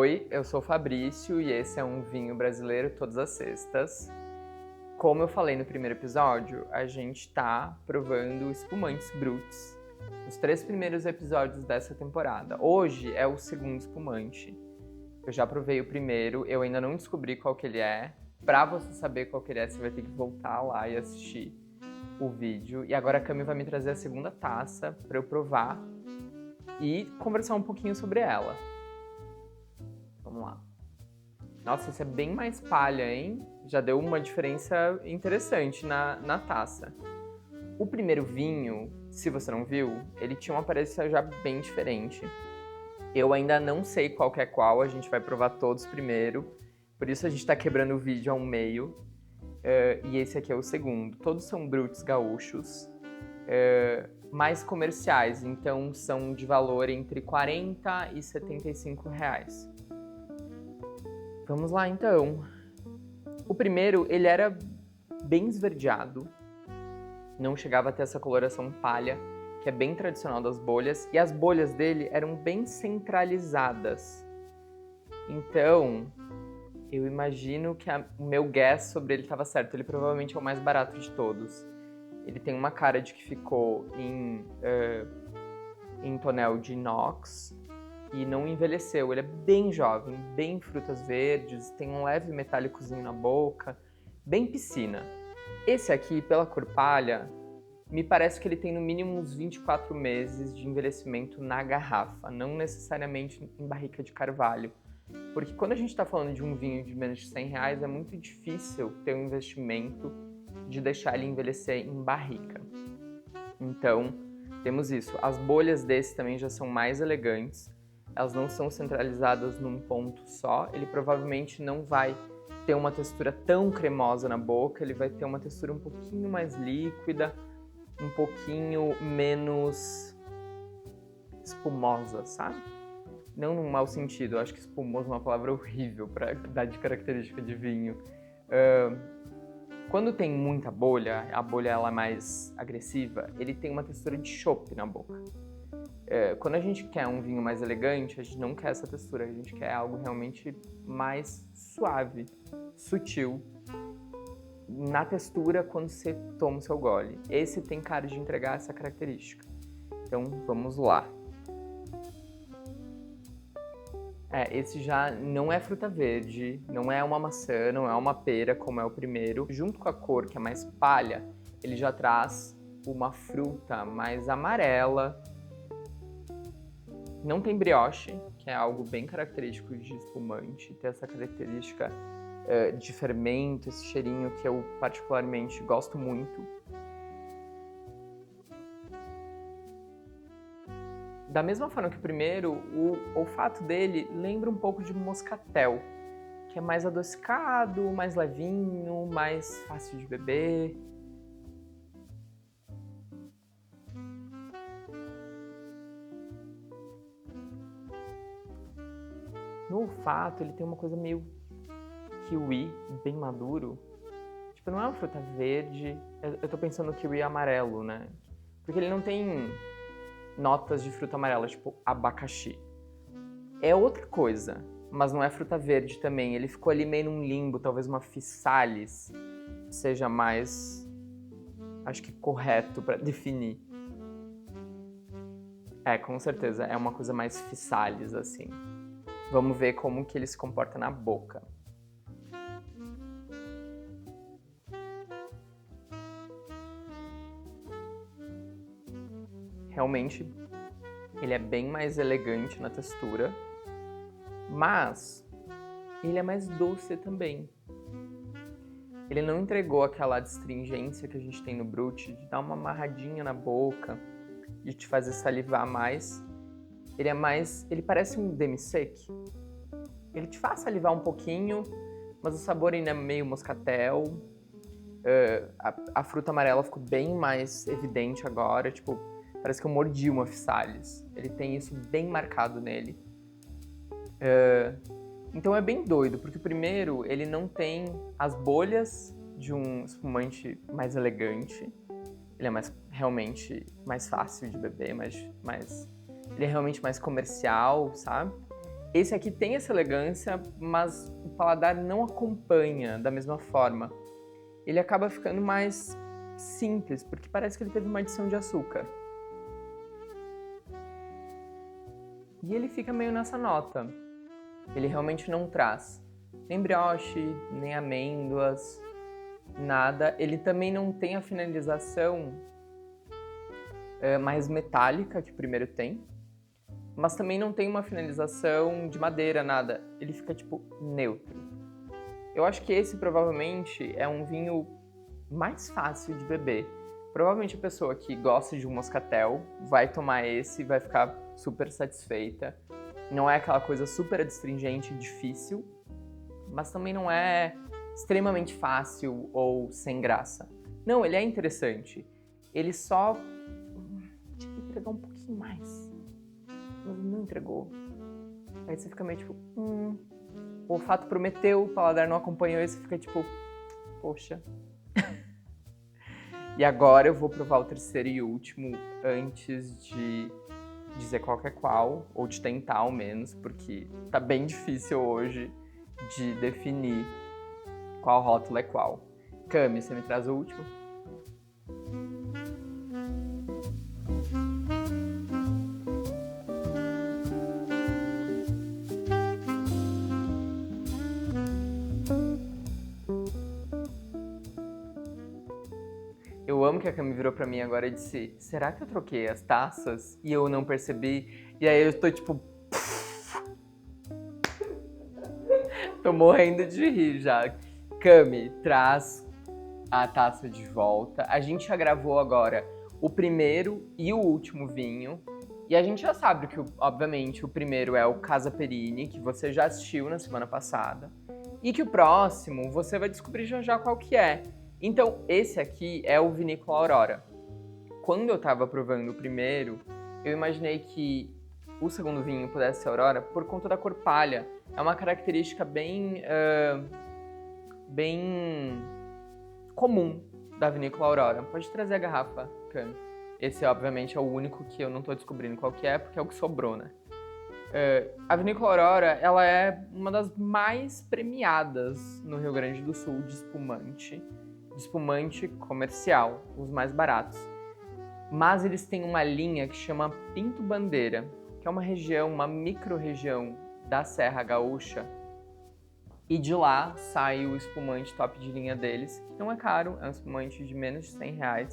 Oi, eu sou o Fabrício e esse é um vinho brasileiro todas as sextas. Como eu falei no primeiro episódio, a gente tá provando espumantes bruts, os 3 primeiros episódios dessa temporada. Hoje é o segundo espumante. Eu já provei o primeiro, eu ainda não descobri qual que ele é. Pra você saber qual que ele é, você vai ter que voltar lá e assistir o vídeo. E agora a Cami vai me trazer a segunda taça pra eu provar e conversar um pouquinho sobre ela. Vamos lá. Nossa, esse é bem mais palha, hein? Já deu uma diferença interessante na taça. O primeiro vinho, se você não viu, ele tinha uma aparência já bem diferente. Eu ainda não sei qual que é qual, a gente vai provar todos primeiro. Por isso a gente tá quebrando o vídeo ao meio. E esse aqui é o segundo. Todos são bruts gaúchos, mais comerciais, então são de valor entre 40 e 75 reais. Vamos lá, então. O primeiro, ele era bem esverdeado, não chegava a ter essa coloração palha, que é bem tradicional das bolhas, e as bolhas dele eram bem centralizadas. Então, eu imagino que o meu guess sobre ele estava certo, ele provavelmente é o mais barato de todos. Ele tem uma cara de que ficou em tonel de inox, e não envelheceu. Ele é bem jovem, bem frutas verdes, tem um leve metálicozinho na boca, bem piscina. Esse aqui, pela cor palha, me parece que ele tem no mínimo uns 24 meses de envelhecimento na garrafa, não necessariamente em barrica de carvalho. Porque quando a gente está falando de um vinho de menos de 100 reais, é muito difícil ter um investimento de deixar ele envelhecer em barrica. Então, temos isso. As bolhas desse também já são mais elegantes. Elas não são centralizadas num ponto só, ele provavelmente não vai ter uma textura tão cremosa na boca, ele vai ter uma textura um pouquinho mais líquida, um pouquinho menos espumosa, sabe? Não num mau sentido, eu acho que espumoso é uma palavra horrível para dar de característica de vinho. Quando tem muita bolha, a bolha ela é mais agressiva, ele tem uma textura de chopp na boca. Quando a gente quer um vinho mais elegante, a gente não quer essa textura, a gente quer algo realmente mais suave, sutil, na textura quando você toma o seu gole. Esse tem cara de entregar essa característica. Então, vamos lá. Esse já não é fruta verde, não é uma maçã, não é uma pera, como é o primeiro. Junto com a cor, que é mais palha, ele já traz uma fruta mais amarela. Não tem brioche, que é algo bem característico de espumante, tem essa característica de fermento, esse cheirinho que eu particularmente gosto muito. Da mesma forma que o primeiro, o olfato dele lembra um pouco de moscatel, que é mais adocicado, mais levinho, mais fácil de beber. No olfato, ele tem uma coisa meio kiwi, bem maduro. Tipo, não é uma fruta verde. Eu tô pensando no kiwi amarelo, né? Porque ele não tem notas de fruta amarela, tipo abacaxi. É outra coisa, mas não é fruta verde também. Ele ficou ali meio num limbo, talvez uma physalis seja mais, acho que correto pra definir. Com certeza, é uma coisa mais physalis, assim. Vamos ver como que ele se comporta na boca. Realmente, ele é bem mais elegante na textura, mas ele é mais doce também. Ele não entregou aquela astringência que a gente tem no Brut, de dar uma amarradinha na boca, de te fazer salivar mais. Ele parece um demi-sec. Ele te faz salivar um pouquinho, mas o sabor ainda é meio moscatel. A fruta amarela ficou bem mais evidente agora, tipo, parece que eu mordi uma physalis. Ele tem isso bem marcado nele. Então é bem doido, porque o primeiro, ele não tem as bolhas de um espumante mais elegante. Ele é realmente mais fácil de beber, ele é realmente mais comercial, sabe? Esse aqui tem essa elegância, mas o paladar não acompanha da mesma forma. Ele acaba ficando mais simples, porque parece que ele teve uma adição de açúcar. E ele fica meio nessa nota. Ele realmente não traz nem brioche, nem amêndoas, nada. Ele também não tem a finalização mais metálica que o primeiro tem, mas também não tem uma finalização de madeira, nada. Ele fica, tipo, neutro. Eu acho que esse provavelmente é um vinho mais fácil de beber. Provavelmente a pessoa que gosta de um moscatel vai tomar esse e vai ficar super satisfeita. Não é aquela coisa super adstringente e difícil, mas também não é extremamente fácil ou sem graça. Não, ele é interessante. Ele só tinha que entregar um pouquinho mais, mas não entregou. Aí você fica meio tipo, o olfato prometeu, o paladar não acompanhou, e você fica tipo, poxa. E agora eu vou provar o terceiro e último antes de dizer qual que é qual, ou de tentar ao menos, porque tá bem difícil hoje de definir qual rótulo é qual. Cami, você me traz o último? Eu amo que a Cami virou pra mim agora e disse, será que eu troquei as taças e eu não percebi? E aí eu tô tipo... tô morrendo de rir já. Cami, traz a taça de volta. A gente já gravou agora o primeiro e o último vinho. E a gente já sabe que, obviamente, o primeiro é o Casa Perini, que você já assistiu na semana passada. E que o próximo você vai descobrir já já qual que é. Então, esse aqui é o Vinícola Aurora. Quando eu tava provando o primeiro, eu imaginei que o segundo vinho pudesse ser Aurora por conta da cor palha. É uma característica bem comum da Vinícola Aurora. Pode trazer a garrafa, Cami. Esse, obviamente, é o único que eu não tô descobrindo qual que é, porque é o que sobrou, né? A Vinícola Aurora, ela é uma das mais premiadas no Rio Grande do Sul de espumante comercial, os mais baratos. Mas eles têm uma linha que chama Pinto Bandeira, que é uma região, uma micro-região da Serra Gaúcha, e de lá sai o espumante top de linha deles, que não é caro, é um espumante de menos de R$100,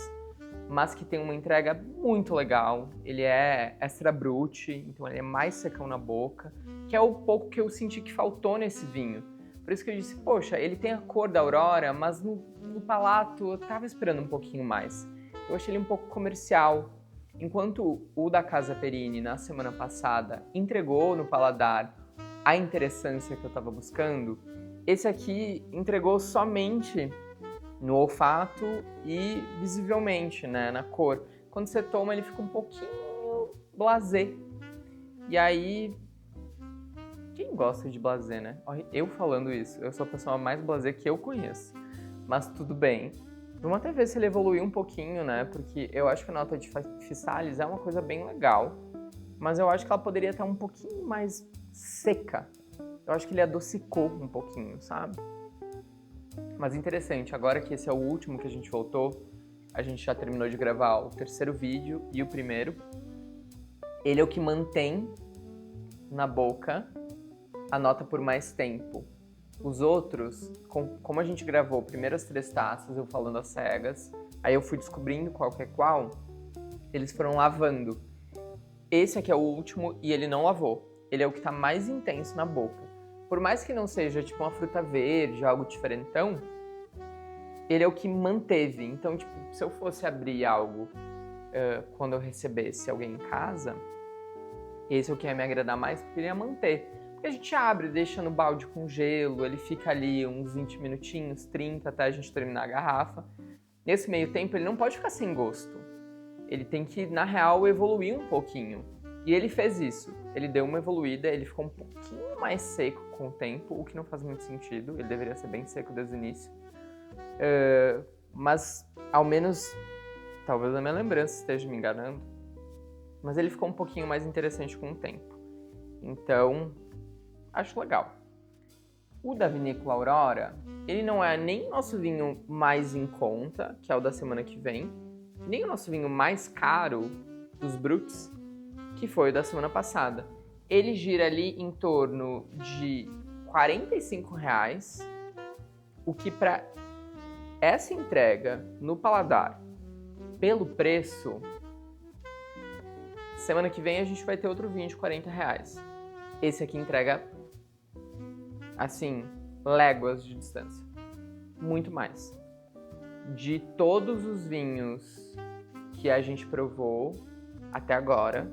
mas que tem uma entrega muito legal. Ele é extra brut, então ele é mais secão na boca, que é o pouco que eu senti que faltou nesse vinho. Por isso que eu disse, poxa, ele tem a cor da Aurora, mas no palato eu tava esperando um pouquinho mais. Eu achei ele um pouco comercial. Enquanto o da Casa Perini, na semana passada, entregou no paladar a interessância que eu estava buscando, esse aqui entregou somente no olfato e visivelmente, né, na cor. Quando você toma, ele fica um pouquinho blasé. E aí, quem gosta de blasé, né? Eu falando isso, eu sou a pessoa mais blasé que eu conheço. Mas tudo bem. Vamos até ver se ele evoluiu um pouquinho, né? Porque eu acho que a nota de Physalis é uma coisa bem legal. Mas eu acho que ela poderia estar um pouquinho mais seca. Eu acho que ele adocicou um pouquinho, sabe? Mas interessante, agora que esse é o último que a gente voltou, a gente já terminou de gravar o terceiro vídeo e o primeiro. Ele é o que mantém na boca a nota por mais tempo. Os outros, como a gente gravou primeiro as 3 taças, eu falando às cegas, aí eu fui descobrindo qual que é qual, eles foram lavando. Esse aqui é o último e ele não lavou. Ele é o que tá mais intenso na boca. Por mais que não seja tipo uma fruta verde, algo diferentão, ele é o que manteve. Então, tipo, se eu fosse abrir algo quando eu recebesse alguém em casa, esse é o que ia me agradar mais, porque ele ia manter. Porque a gente abre, deixa no balde com gelo, ele fica ali uns 20 minutinhos, 30, até a gente terminar a garrafa. Nesse meio tempo, ele não pode ficar sem gosto. Ele tem que, na real, evoluir um pouquinho. E ele fez isso. Ele deu uma evoluída, ele ficou um pouquinho mais seco com o tempo, o que não faz muito sentido. Ele deveria ser bem seco desde o início. Mas, ao menos, talvez a minha lembrança esteja me enganando, mas ele ficou um pouquinho mais interessante com o tempo. Então, acho legal. O da Vinícola Aurora, ele não é nem o nosso vinho mais em conta, que é o da semana que vem, nem o nosso vinho mais caro dos Bruts, que foi o da semana passada. Ele gira ali em torno de R$45, o que para essa entrega no paladar, pelo preço, semana que vem a gente vai ter outro vinho de R$40. Esse aqui entrega, assim, léguas de distância. Muito mais. De todos os vinhos que a gente provou até agora,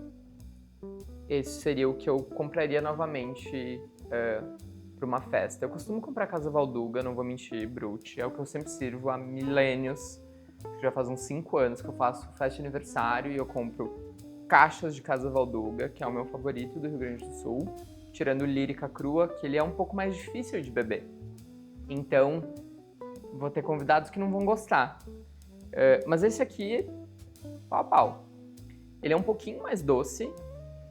esse seria o que eu compraria novamente para uma festa. Eu costumo comprar Casa Valduga, não vou mentir, Brut. É o que eu sempre sirvo há milênios. Já faz uns 5 anos que eu faço festa de aniversário e eu compro caixas de Casa Valduga, que é o meu favorito do Rio Grande do Sul. Tirando Lírica Crua, que ele é um pouco mais difícil de beber. Então, vou ter convidados que não vão gostar. Mas esse aqui, pau a pau. Ele é um pouquinho mais doce,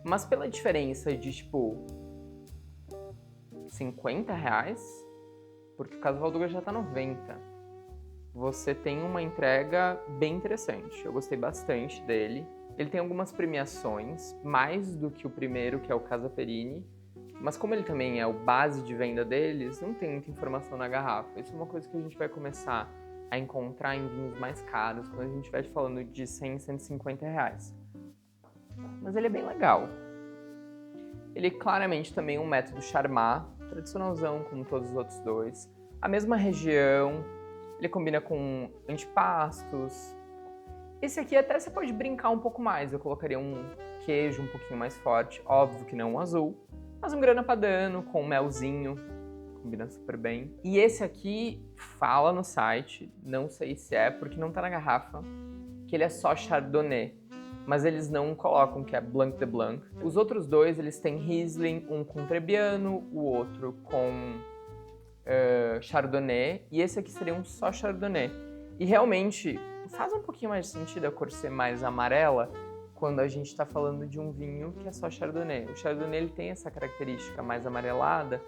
mas pela diferença de, tipo, R$50, porque o Casa Valduga já tá 90, você tem uma entrega bem interessante. Eu gostei bastante dele. Ele tem algumas premiações, mais do que o primeiro, que é o Casa Perini, mas como ele também é o base de venda deles, não tem muita informação na garrafa. Isso é uma coisa que a gente vai começar a encontrar em vinhos mais caros, quando a gente estiver falando de R$100, R$150. Mas ele é bem legal. Ele claramente também é um método Charmat, tradicionalzão como todos os outros dois. A mesma região, ele combina com antipastos. Esse aqui até você pode brincar um pouco mais, eu colocaria um queijo um pouquinho mais forte, óbvio que não um azul, mas um grana padano com um melzinho, combina super bem. E esse aqui fala no site, não sei se é porque não tá na garrafa, que ele é só Chardonnay, mas eles não colocam que é Blanc de Blanc. Os outros dois, eles têm Riesling, um com Trebbiano, o outro com Chardonnay, e esse aqui seria um só Chardonnay. E realmente faz um pouquinho mais de sentido a cor ser mais amarela quando a gente está falando de um vinho que é só Chardonnay. O Chardonnay ele tem essa característica mais amarelada,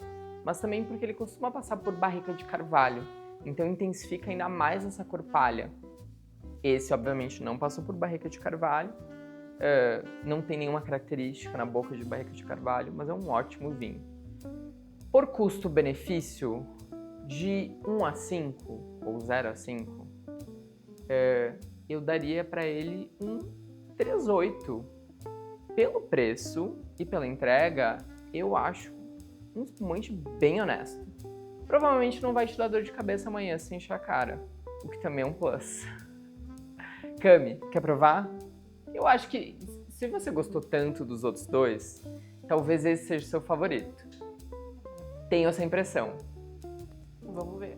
mas também porque ele costuma passar por barrica de carvalho, então intensifica ainda mais essa cor palha. Esse, obviamente, não passou por barrica de carvalho, não tem nenhuma característica na boca de barrica de carvalho, mas é um ótimo vinho. Por custo-benefício, de 1 a 5, ou 0 a 5, eu daria para ele um 3,8. Pelo preço e pela entrega, eu acho um espumante bem honesto. Provavelmente não vai te dar dor de cabeça amanhã sem encher a cara, o que também é um plus. Cami, quer provar? Eu acho que se você gostou tanto dos outros dois, talvez esse seja o seu favorito. Tenho essa impressão. Vamos ver.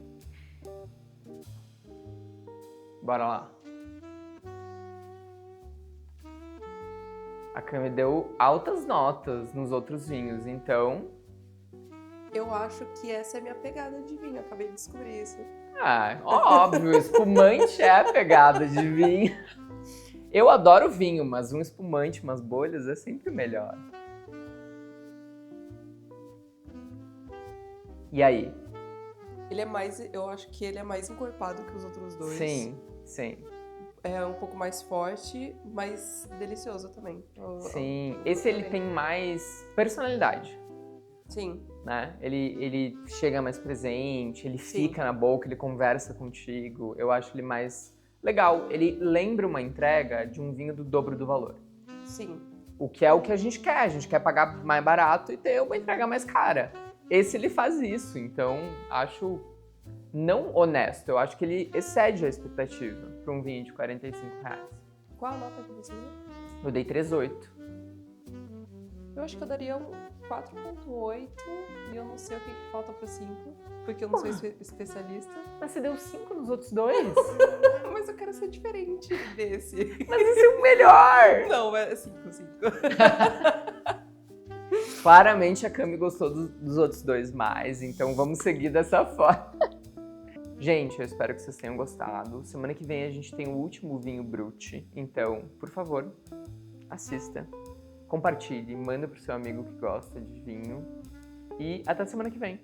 Bora lá. A Cami deu altas notas nos outros vinhos, então... Eu acho que essa é a minha pegada de vinho, acabei de descobrir isso. Óbvio, espumante é a pegada de vinho. Eu adoro vinho, mas um espumante, umas bolhas, é sempre melhor. E aí? Ele é mais, eu acho que ele é mais encorpado que os outros dois. Sim. É um pouco mais forte, mas delicioso também. Sim, esse ele tem mais personalidade. Sim. Né? Ele chega mais presente, ele Sim. fica na boca, ele conversa contigo. Eu acho ele mais legal. Ele lembra uma entrega de um vinho do dobro do valor. Sim. O que é o que a gente quer. A gente quer pagar mais barato e ter uma entrega mais cara. Esse ele faz isso, então acho não honesto. Eu acho que ele excede a expectativa para um vinho de R$45. Qual a nota que você deu? Eu dei 3,8. Eu acho que eu daria um 4,8 e eu não sei o que falta para 5, porque eu não sou especialista. Mas você deu 5 nos outros dois? Mas eu quero ser diferente desse. Mas esse é o melhor! Não, é 5. Claramente a Cami gostou dos outros dois mais, então vamos seguir dessa forma. Gente, eu espero que vocês tenham gostado. Semana que vem a gente tem o último vinho Brut, então, por favor, assista. Compartilhe, manda pro seu amigo que gosta de vinho. E até semana que vem.